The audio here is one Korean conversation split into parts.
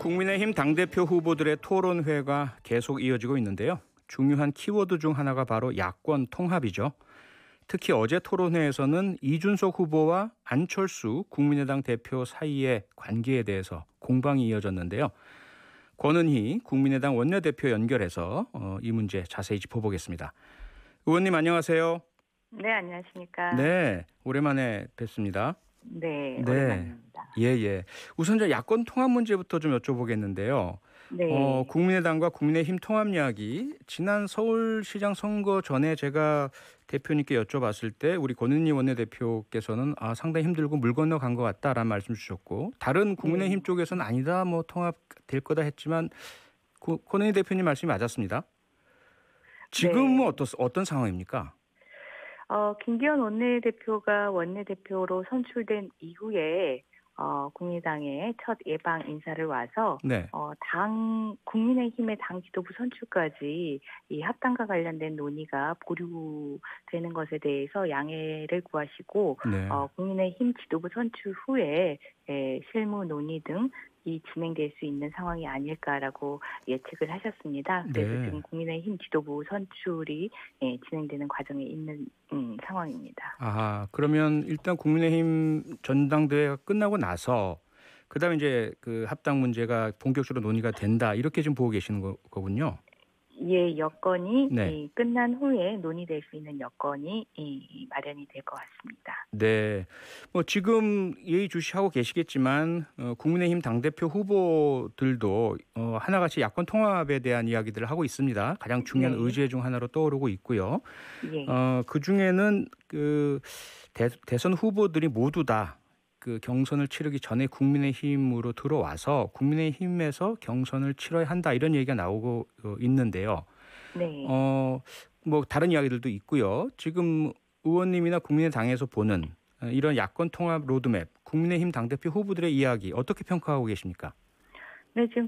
국민의힘 당대표 후보들의 토론회가 계속 이어지고 있는데요. 중요한 키워드 중 하나가 바로 야권 통합이죠. 특히 어제 토론회에서는 이준석 후보와 안철수 국민의당 대표 사이의 관계에 대해서 공방이 이어졌는데요. 권은희 국민의당 원내대표 연결해서 이 문제 자세히 짚어보겠습니다. 의원님 안녕하세요. 네, 안녕하십니까. 네, 오랜만에 뵙습니다. 네, 오랜만입니다. 예. 우선 저 야권 통합 문제부터 좀 여쭤보겠는데요. 네. 국민의당과 국민의힘 통합 이야기 지난 서울시장 선거 전에 제가 대표님께 여쭤봤을 때 우리 권은희 원내대표께서는 상당히 힘들고 물 건너간 것 같다라는 말씀 주셨고 다른 국민의힘 쪽에서는 아니다 뭐 통합될 거다 했지만 권은희 대표님 말씀이 맞았습니다. 지금은 네. 어떤 상황입니까? 김기현 원내대표가 원내대표로 선출된 이후에 국민의당의 첫 예방 인사를 와서 네. 국민의힘의 당 지도부 선출까지 이 합당과 관련된 논의가 보류되는 것에 대해서 양해를 구하시고 네. 국민의힘 지도부 선출 후에 실무 논의 등 이 진행될 수 있는 상황이 아닐까라고 예측을 하셨습니다. 그래서 네. 지금 국민의힘 지도부 선출이 진행되는 과정에 있는 상황입니다. 그러면 일단 국민의힘 전당대회가 끝나고 나서 그다음에 이제 그 합당 문제가 본격적으로 논의가 된다 이렇게 지금 보고 계시는 거군요. 예, 여건이 네. 끝난 후에 논의될 수 있는 여건이 마련이 될 것 같습니다. 네. 뭐 지금 예의주시하고 계시겠지만 국민의힘 당대표 후보들도 하나같이 야권 통합에 대한 이야기들을 하고 있습니다. 가장 중요한 네. 의제 중 하나로 떠오르고 있고요. 예. 그 중에는 그 대선 후보들이 모두 다 그 경선을 치르기 전에 국민의힘으로 들어와서 국민의힘에서 경선을 치러야 한다 이런 얘기가 나오고 있는데요. 네. 뭐 다른 이야기들도 있고요. 지금 의원님이나 국민의당에서 보는 이런 야권 통합 로드맵, 국민의힘 당대표 후보들의 이야기 어떻게 평가하고 계십니까? 네, 지금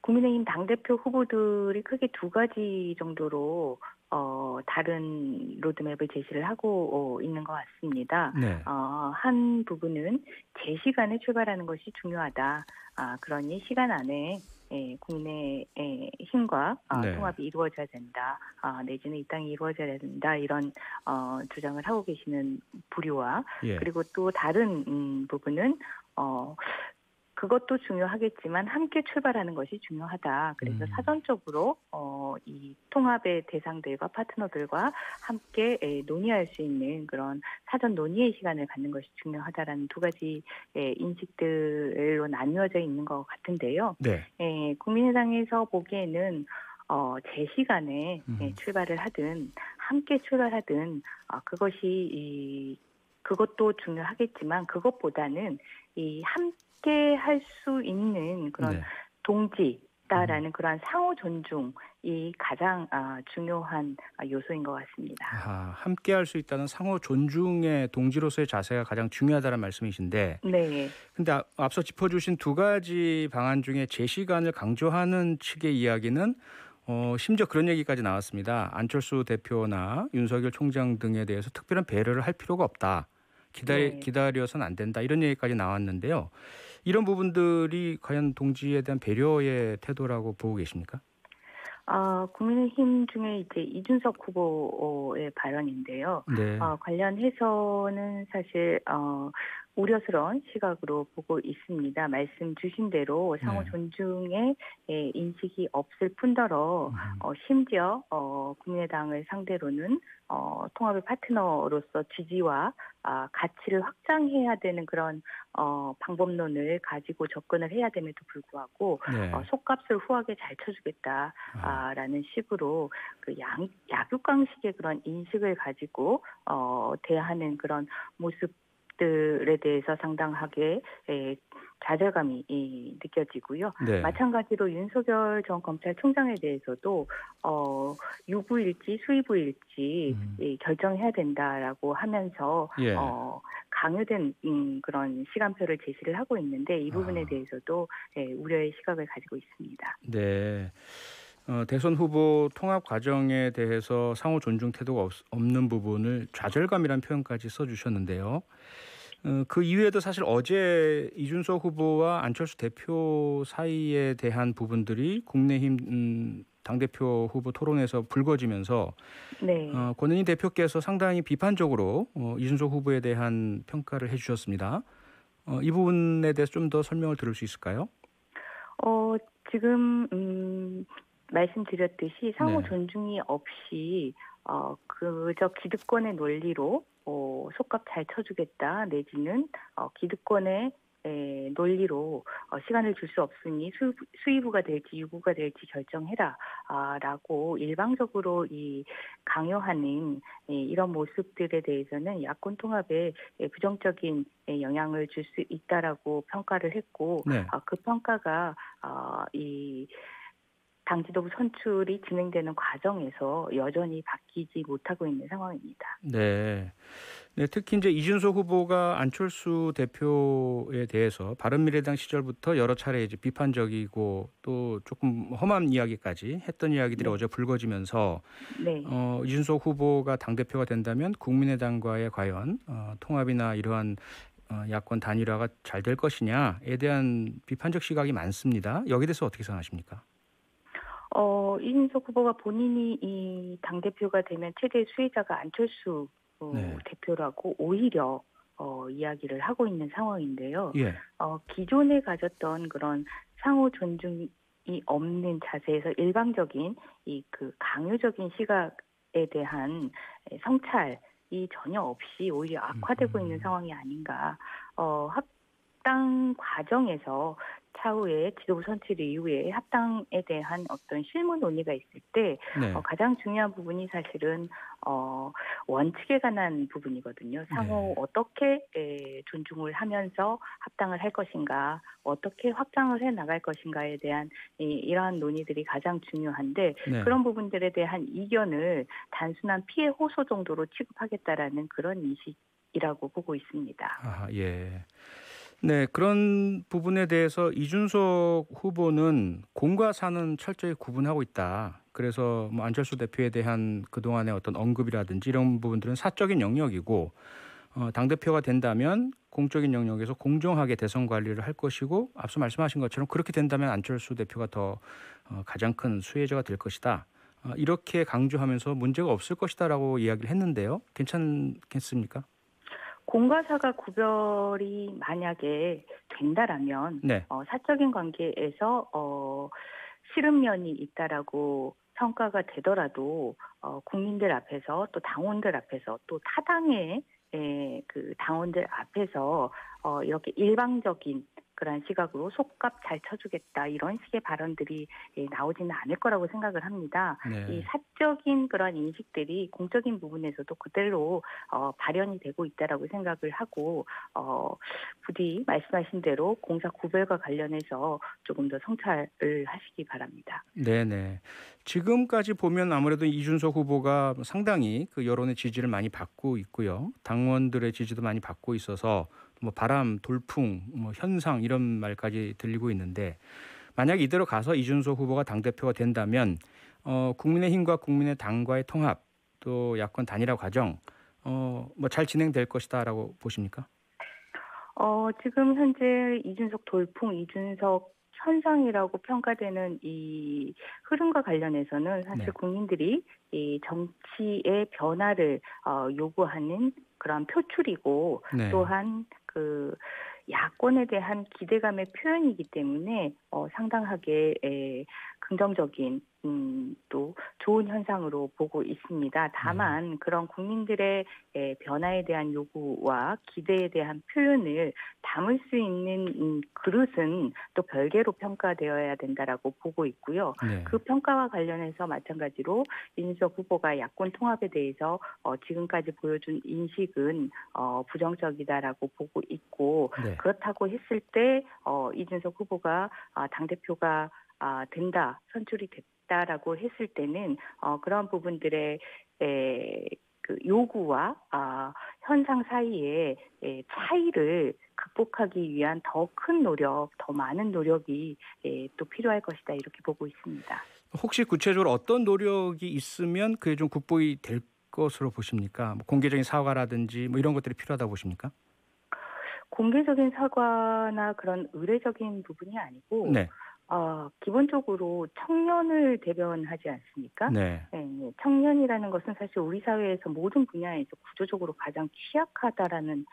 국민의힘 당대표 후보들이 크게 두 가지 정도로 다른 로드맵을 제시를 하고 있는 것 같습니다. 네. 한 부분은 제 시간에 출발하는 것이 중요하다. 그러니 시간 안에 국민의힘과 네. 통합이 이루어져야 된다. 내지는 이 땅이 이루어져야 된다. 이런 주장을 하고 계시는 부류와 예. 그리고 또 다른 부분은 그것도 중요하겠지만 함께 출발하는 것이 중요하다. 그래서 사전적으로 이 통합의 대상들과 파트너들과 함께 논의할 수 있는 그런 사전 논의의 시간을 갖는 것이 중요하다라는 두 가지 인식들로 나뉘어져 있는 것 같은데요. 네. 국민의당에서 보기에는 제 시간에 출발을 하든 함께 출발하든 그것도 중요하겠지만 그것보다는 이 함께 할 수 있는 그런 네. 동지다라는 그러한 상호 존중이 가장 중요한 요소인 것 같습니다. 함께 할 수 있다는 상호 존중의 동지로서의 자세가 가장 중요하다는 말씀이신데 네. 근데 앞서 짚어주신 두 가지 방안 중에 제 시간을 강조하는 측의 이야기는 심지어 그런 얘기까지 나왔습니다. 안철수 대표나 윤석열 총장 등에 대해서 특별한 배려를 할 필요가 없다. 기다려서는 안 된다. 이런 얘기까지 나왔는데요. 이런 부분들이 과연 동지에 대한 배려의 태도라고 보고 계십니까? 국민의힘 중에 이제 이준석 후보의 발언인데요. 네. 관련해서는 사실 우려스러운 시각으로 보고 있습니다. 말씀 주신 대로 상호 존중의 인식이 없을 뿐더러 심지어 국민의당을 상대로는 통합의 파트너로서 지지와 가치를 확장해야 되는 그런 방법론을 가지고 접근을 해야 됨에도 불구하고 속값을 후하게 잘 쳐주겠다라는 식으로 그 약육강식의 그런 인식을 가지고 대하는 그런 모습들에 대해서 상당하게 좌절감이 느껴지고요. 네. 마찬가지로 윤석열 전 검찰총장에 대해서도 유구일지 수의부일지 결정해야 된다라고 하면서 강요된 그런 시간표를 제시를 하고 있는데 이 부분에 대해서도 우려의 시각을 가지고 있습니다. 네. 대선 후보 통합 과정에 대해서 상호 존중 태도가 없는 부분을 좌절감이라는 표현까지 써주셨는데요. 그 이외에도 사실 어제 이준석 후보와 안철수 대표 사이에 대한 부분들이 국민의힘 당대표 후보 토론에서 불거지면서 네. 권은희 대표께서 상당히 비판적으로 이준석 후보에 대한 평가를 해주셨습니다. 이 부분에 대해서 좀 더 설명을 들을 수 있을까요? 어 지금 말씀드렸듯이 상호 네. 존중이 없이 그저 기득권의 논리로 속값 잘 쳐주겠다 내지는 기득권의 논리로 시간을 줄 수 없으니 수의부가 될지 유구가 될지 결정해라 라고 일방적으로 강요하는 이런 모습들에 대해서는 야권 통합에 부정적인 영향을 줄 수 있다라고 평가를 했고 네. 그 평가가 이 당 지도부 선출이 진행되는 과정에서 여전히 바뀌지 못하고 있는 상황입니다. 네. 네, 특히 이제 이준석 후보가 안철수 대표에 대해서 바른미래당 시절부터 여러 차례 이제 비판적이고 또 조금 험한 이야기까지 했던 이야기들이 네. 어제 불거지면서 네. 이준석 후보가 당대표가 된다면 국민의당과의 과연 통합이나 이러한 야권 단일화가 잘 될 것이냐에 대한 비판적 시각이 많습니다. 여기에 대해서 어떻게 생각하십니까? 이준석 후보가 본인이 이 당대표가 되면 최대 수혜자가 안철수 네. 대표라고 오히려 이야기를 하고 있는 상황인데요. 예. 기존에 가졌던 그런 상호 존중이 없는 자세에서 일방적인 강요적인 시각에 대한 성찰이 전혀 없이 오히려 악화되고 있는 상황이 아닌가. 합당 과정에서 차후에 지도부 선출 이후에 합당에 대한 어떤 실무 논의가 있을 때 네. 가장 중요한 부분이 사실은 원칙에 관한 부분이거든요. 상호 네. 어떻게 존중을 하면서 합당을 할 것인가, 어떻게 확장을 해 나갈 것인가에 대한 이러한 논의들이 가장 중요한데 네. 그런 부분들에 대한 이견을 단순한 피해 호소 정도로 취급하겠다라는 그런 인식이라고 보고 있습니다. 아, 예. 네, 그런 부분에 대해서 이준석 후보는 공과 사는 철저히 구분하고 있다. 그래서 뭐 안철수 대표에 대한 그동안의 어떤 언급이라든지 이런 부분들은 사적인 영역이고 당대표가 된다면 공적인 영역에서 공정하게 대선 관리를 할 것이고 앞서 말씀하신 것처럼 그렇게 된다면 안철수 대표가 더 가장 큰 수혜자가 될 것이다. 이렇게 강조하면서 문제가 없을 것이다라고 이야기를 했는데요. 괜찮겠습니까? 공과 사가 구별이 만약에 된다라면 네. 사적인 관계에서 싫은 면이 있다라고 평가가 되더라도 국민들 앞에서 또 당원들 앞에서 또 타당의 그 당원들 앞에서 이렇게 일방적인 그런 시각으로 속값 잘 쳐주겠다 이런 식의 발언들이 나오지는 않을 거라고 생각을 합니다. 네. 이 사적인 그런 인식들이 공적인 부분에서도 그대로 발현이 되고 있다라고 생각을 하고 부디 말씀하신 대로 공사 구별과 관련해서 조금 더 성찰을 하시기 바랍니다. 네네. 지금까지 보면 아무래도 이준석 후보가 상당히 그 여론의 지지를 많이 받고 있고요. 당원들의 지지도 많이 받고 있어서 뭐 바람, 돌풍, 뭐 현상 이런 말까지 들리고 있는데 만약 이대로 가서 이준석 후보가 당대표가 된다면 국민의힘과 국민의당과의 통합 또 야권 단일화 과정 뭐 잘 진행될 것이다라고 보십니까? 지금 현재 이준석 돌풍, 이준석 현상이라고 평가되는 이 흐름과 관련해서는 사실 네. 국민들이 이 정치의 변화를 요구하는 그런 표출이고 네. 또한 그 야권에 대한 기대감의 표현이기 때문에 상당하게 긍정적인 또 좋은 현상으로 보고 있습니다. 다만 그런 국민들의 변화에 대한 요구와 기대에 대한 표현을 담을 수 있는 그릇은 또 별개로 평가되어야 된다라고 보고 있고요. 네. 그 평가와 관련해서 마찬가지로 이준석 후보가 야권 통합에 대해서 지금까지 보여준 인식은 부정적이다라고 보고 있고 네. 그렇다고 했을 때 이준석 후보가 당대표가 된다, 선출이 됐다라고 했을 때는 그런 부분들의 그 요구와 현상 사이의 차이를 극복하기 위한 더 큰 노력, 더 많은 노력이 또 필요할 것이다 이렇게 보고 있습니다. 혹시 구체적으로 어떤 노력이 있으면 그게 좀 극복이 될 것으로 보십니까? 뭐 공개적인 사과라든지 뭐 이런 것들이 필요하다고 보십니까? 공개적인 사과나 그런 의례적인 부분이 아니고 네. 기본적으로 청년을 대변하지 않습니까? 네. 네, 청년이라는 것은 사실 우리 사회에서 모든 분야에서 구조적으로 가장 취약하다라는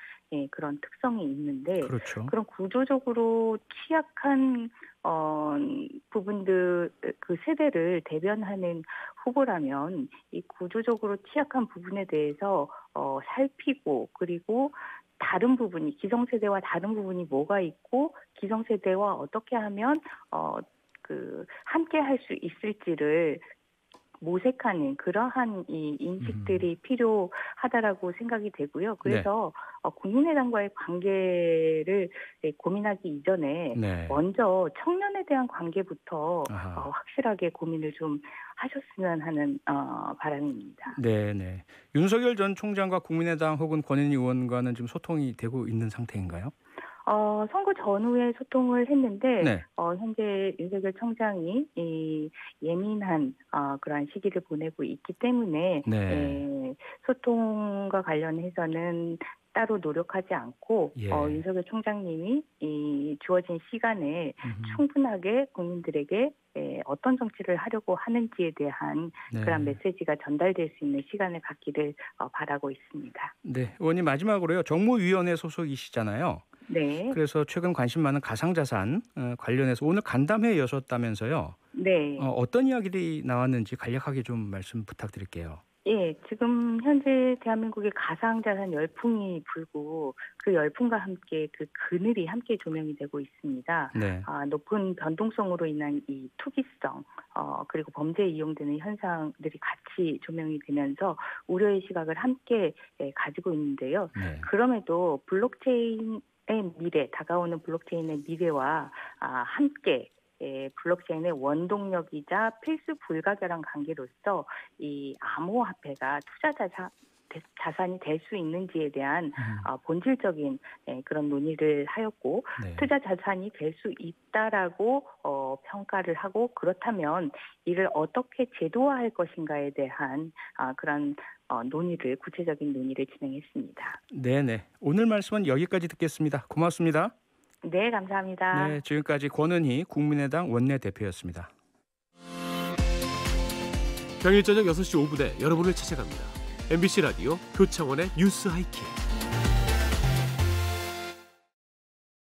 그런 특성이 있는데 그렇죠. 그런 구조적으로 취약한 부분들 그 세대를 대변하는 후보라면 이 구조적으로 취약한 부분에 대해서 살피고 그리고 다른 부분이 기성세대와 다른 부분이 뭐가 있고 기성세대와 어떻게 하면 함께 할 수 있을지를 모색하는 그러한 이 인식들이 필요하다라고 생각이 되고요. 그래서 국민의당과의 관계를 고민하기 이전에 네. 먼저 청년에 대한 관계부터 아하. 확실하게 고민을 좀 하셨으면 하는 바람입니다. 네. 윤석열 전 총장과 국민의당 혹은 권은희 의원과는 지금 소통이 되고 있는 상태인가요? 선거 전후에 소통을 했는데 네. 현재 윤석열 청장이 이 예민한 그러한 시기를 보내고 있기 때문에 네. 소통과 관련해서는 따로 노력하지 않고 예. 윤석열 총장님이 이 주어진 시간에 음흠. 충분하게 국민들에게 어떤 정치를 하려고 하는지에 대한 네. 그런 메시지가 전달될 수 있는 시간을 갖기를 바라고 있습니다. 네. 의원님 마지막으로요. 정무위원회 소속이시잖아요. 네. 그래서 최근 관심 많은 가상자산 관련해서 오늘 간담회에 여섰다면서요. 네. 어떤 이야기들이 나왔는지 간략하게 좀 말씀 부탁드릴게요. 예, 지금 현재 대한민국의 가상자산 열풍이 불고 그 열풍과 함께 그 그늘이 함께 조명이 되고 있습니다. 네. 높은 변동성으로 인한 이 투기성, 그리고 범죄에 이용되는 현상들이 같이 조명이 되면서 우려의 시각을 함께 가지고 있는데요. 네. 그럼에도 블록체인의 미래, 다가오는 블록체인의 미래와 함께 블록체인의 원동력이자 필수 불가결한 관계로서 이 암호화폐가 투자 자산이 될 수 있는지에 대한 본질적인 그런 논의를 하였고 네. 투자 자산이 될 수 있다라고 평가를 하고 그렇다면 이를 어떻게 제도화할 것인가에 대한 그런 구체적인 논의를 진행했습니다. 네네. 오늘 말씀은 여기까지 듣겠습니다. 고맙습니다. 네, 감사합니다. 네, 지금까지 권은희 국민의당 원내대표였습니다. 평일 저녁 6시 5분에 여러분을 찾아갑니다. MBC 라디오 표창원의 뉴스 하이킥.